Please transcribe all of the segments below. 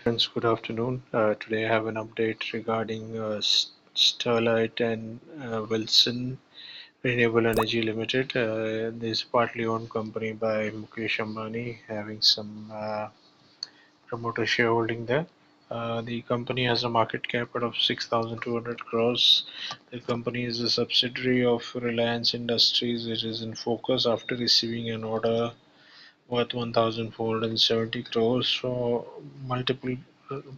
Friends, good afternoon. Today I have an update regarding Sterlite and Wilson Renewable Energy Limited. This is partly owned company by Mukesh Ambani, having some promoter shareholding there. The company has a market cap of 6,200 crores. The company is a subsidiary of Reliance Industries. It is in focus after receiving an order worth 1,470 crores for multiple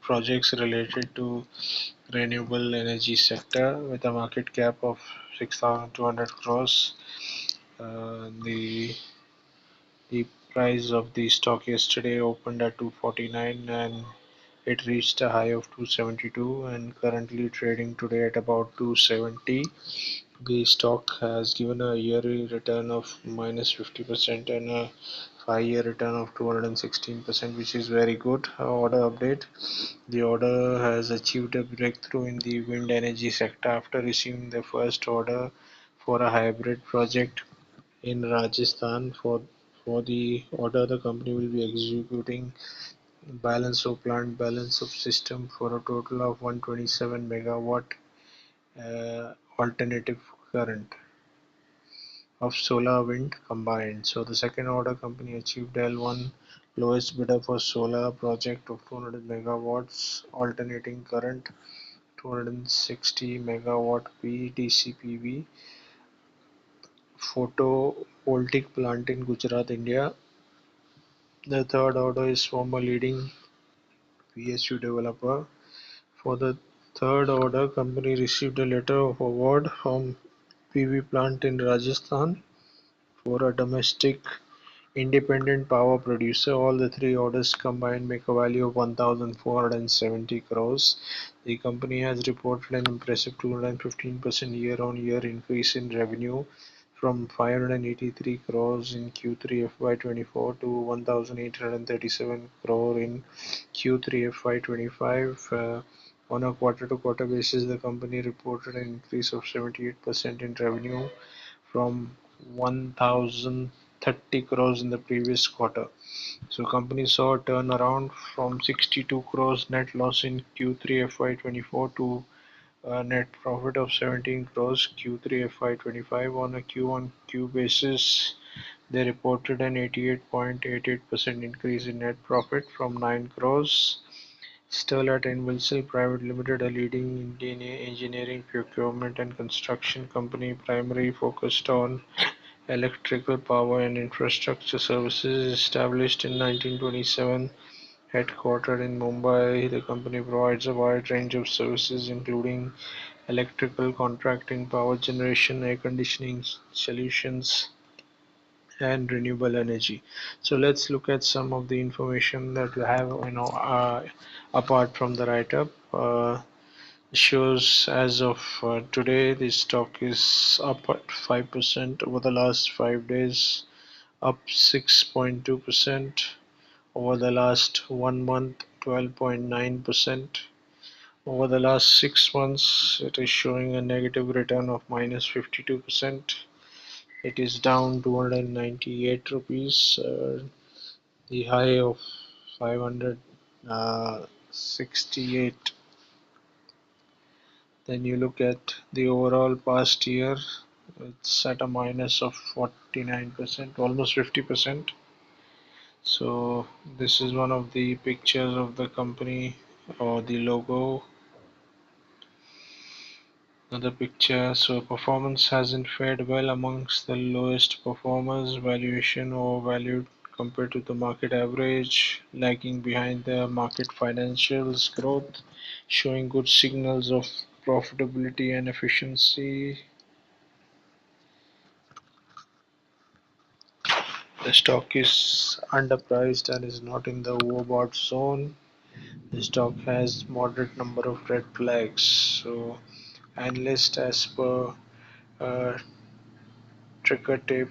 projects related to renewable energy sector with a market cap of 6,200 crores. The price of the stock yesterday opened at 249 and it reached a high of 272 and currently trading today at about 270. The stock has given a yearly return of minus 50% and a 5-year return of 216%, which is very good. Order update. The order has achieved a breakthrough in the wind energy sector after receiving the first order for a hybrid project in Rajasthan. For the order, the company will be executing balance of plant, balance of system for a total of 127 megawatt alternative current of solar wind combined. So the second order company achieved L1 lowest bidder for solar project of 200 megawatts alternating current, 260 megawatt PDCPV photovoltaic plant in Gujarat, India. The third order is from a leading PSU developer. For the third order, company received a letter of award from PV plant in Rajasthan for a domestic independent power producer. All the three orders combined make a value of 1,470 crores. The company has reported an impressive 215% year-on-year increase in revenue from 583 crores in Q3 FY24 to 1,837 crore in Q3 FY25. On a quarter-to-quarter basis, the company reported an increase of 78% in revenue from 1,030 crores in the previous quarter. So company saw a turnaround from 62 crores net loss in Q3 FY24 to a net profit of 17 crores Q3 FY25. On a Q-on-Q basis, they reported an 88.88% increase in net profit from 9 crores. Sterlite and Wilson Private Limited, a leading Indian engineering, procurement and construction company primarily focused on electrical power and infrastructure services, established in 1927, headquartered in Mumbai. The company provides a wide range of services including electrical contracting, power generation, air conditioning solutions, and renewable energy. So let's look at some of the information that we have, apart from the write-up. Shows as of today, the stock is up at 5% over the last 5 days, up 6.2% over the last 1 month, 12.9%. Over the last 6 months, it is showing a negative return of minus 52%. It is down 298 rupees. The high of 568. Then you look at the overall past year, it's at a minus of 49%, almost 50%. So this is one of the pictures of the company or the logo. Another picture. So performance hasn't fared well amongst the lowest performers. Valuation overvalued compared to the market average, lagging behind the market financials growth, showing good signals of profitability and efficiency. The stock is underpriced and is not in the overbought zone. The stock has moderate number of red flags. So analyst as per uh, Trigger tape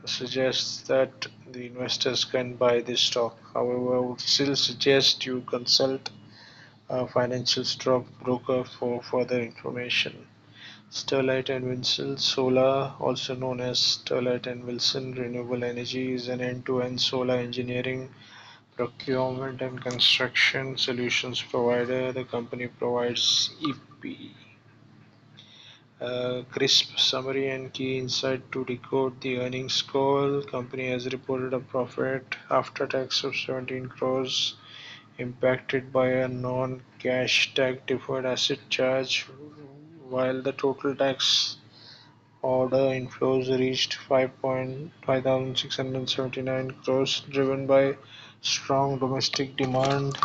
suggests that the investors can buy this stock. However, I would still suggest you consult a financial stock broker for further information. Sterlite and Wilson Solar, also known as Sterlite and Wilson Renewable Energy, is an end-to-end solar engineering procurement and construction solutions provider. The company provides crisp summary and key insight to decode the earnings call. Company has reported a profit after tax of 17 crores, impacted by a non-cash tax deferred asset charge, while the total tax order inflows reached 5,679 crores, driven by strong domestic demand.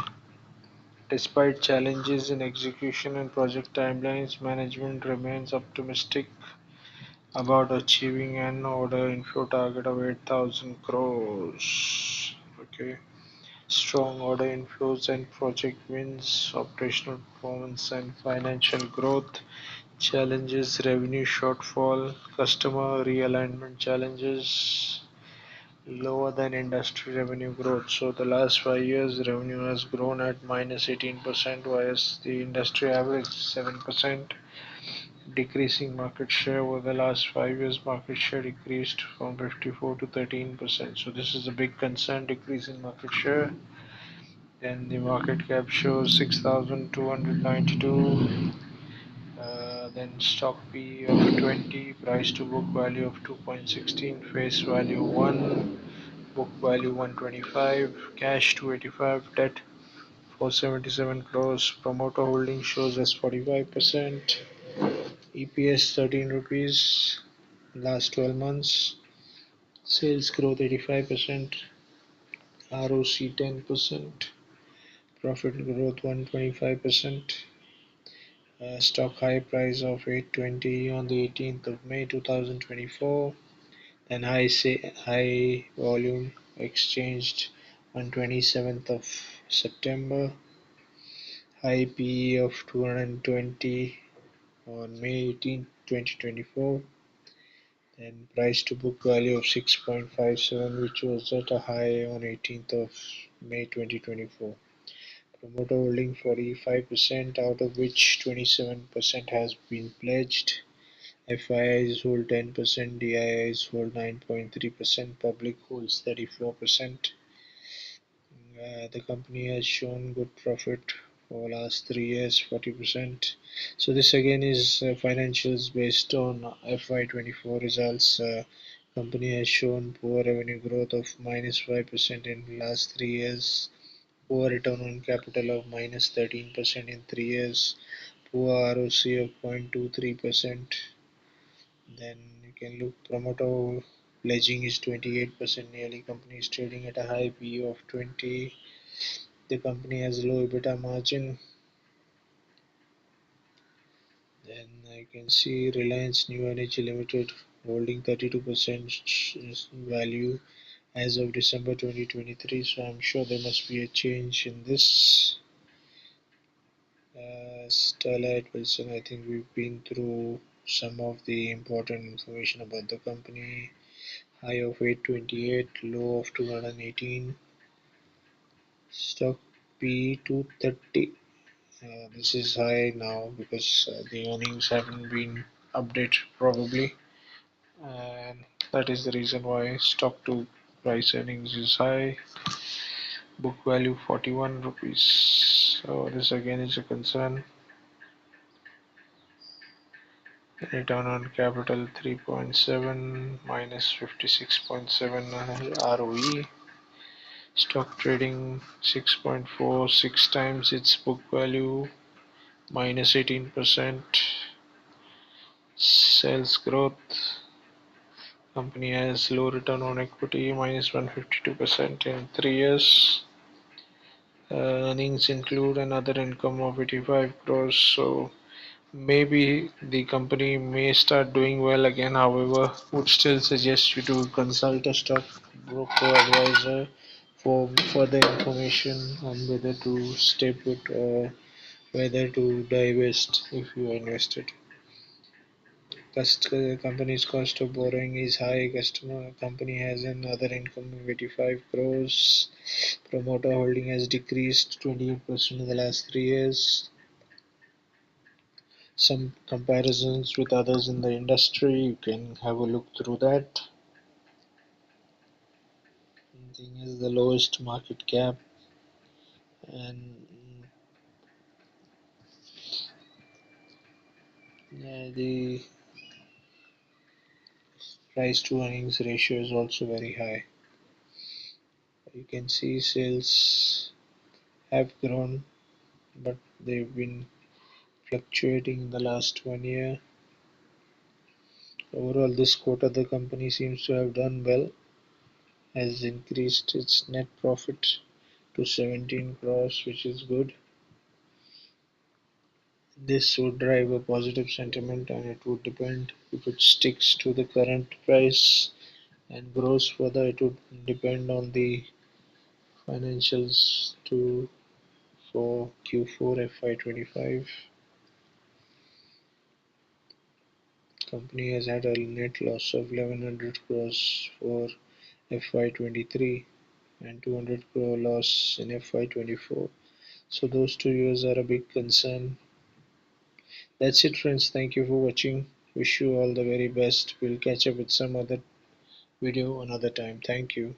Despite challenges in execution and project timelines, management remains optimistic about achieving an order inflow target of 8,000 crores. Okay. Strong order inflows and project wins, operational performance and financial growth. Challenges: revenue shortfall, customer realignment challenges, lower than industry revenue growth. So the last 5 years revenue has grown at minus 18%, whereas the industry average 7%. Decreasing market share over the last 5 years, market share decreased from 54 to 13%. So this is a big concern, decrease in market share. Then the market cap shows 6,292. Then stock P of 20, price to book value of 2.16, face value 1, book value 125, cash 285, debt 477 crores. Promoter holding shows as 45%. EPS 13 rupees last 12 months. Sales growth 85%. ROC 10%. Profit growth 125%. Stock high price of 820 on the 18th of May 2024. Then high volume exchanged on 27th of September. High PE of 220 on May 18th, 2024. Then price to book value of 6.57, which was at a high on 18th of May 2024. Promoter holding 45%, out of which 27% has been pledged. FIIs hold 10%, DIIs hold 9.3%, public holds 34%. The company has shown good profit for last 3 years, 40%. So this again is financials based on FY24 results. Company has shown poor revenue growth of minus 5% in last 3 years, poor return on capital of minus 13% in 3 years, poor ROC of 0.23%. Then you can look promoter pledging is 28% nearly. Company is trading at a high PE of 20. The company has low EBITDA margin. Then I can see Reliance New Energy Limited holding 32% value as of December 2023. So I'm sure there must be a change in this. Starlight Wilson, I think we've been through some of the important information about the company. High of 828, low of 218. Stock P 230. This is high now because the earnings haven't been updated probably, and that is the reason why stock to price earnings is high. Book value 41 rupees. So this again is a concern. Return on capital 3.7 minus 56.7 ROE. Stock trading 6.46 times its book value, minus 18%. Sales growth. Company has low return on equity, minus 152% in 3 years. Earnings include another income of 85 crores. So maybe the company may start doing well again. However, would still suggest you to consult a stock broker advisor for further information on whether to stay put or whether to divest if you are invested. Company's cost of borrowing is high. Customer company has another income of 85 crores. Promoter holding has decreased 28% in the last 3 years. Some comparisons with others in the industry, you can have a look through that. thing is the lowest market cap, and the price to earnings ratio is also very high. You can see sales have grown, but they've been fluctuating in the last 1 year. Overall, this quarter the company seems to have done well, has increased its net profit to 17 crores, which is good. This would drive a positive sentiment, and it would depend if it sticks to the current price and grows further. It would depend on the financials to for Q4 FY25. Company has had a net loss of 1100 crores for FY23 and 200 crore loss in FY24. So those 2 years are a big concern. That's it, friends. Thank you for watching. Wish you all the very best. We'll catch up with some other video another time. Thank you.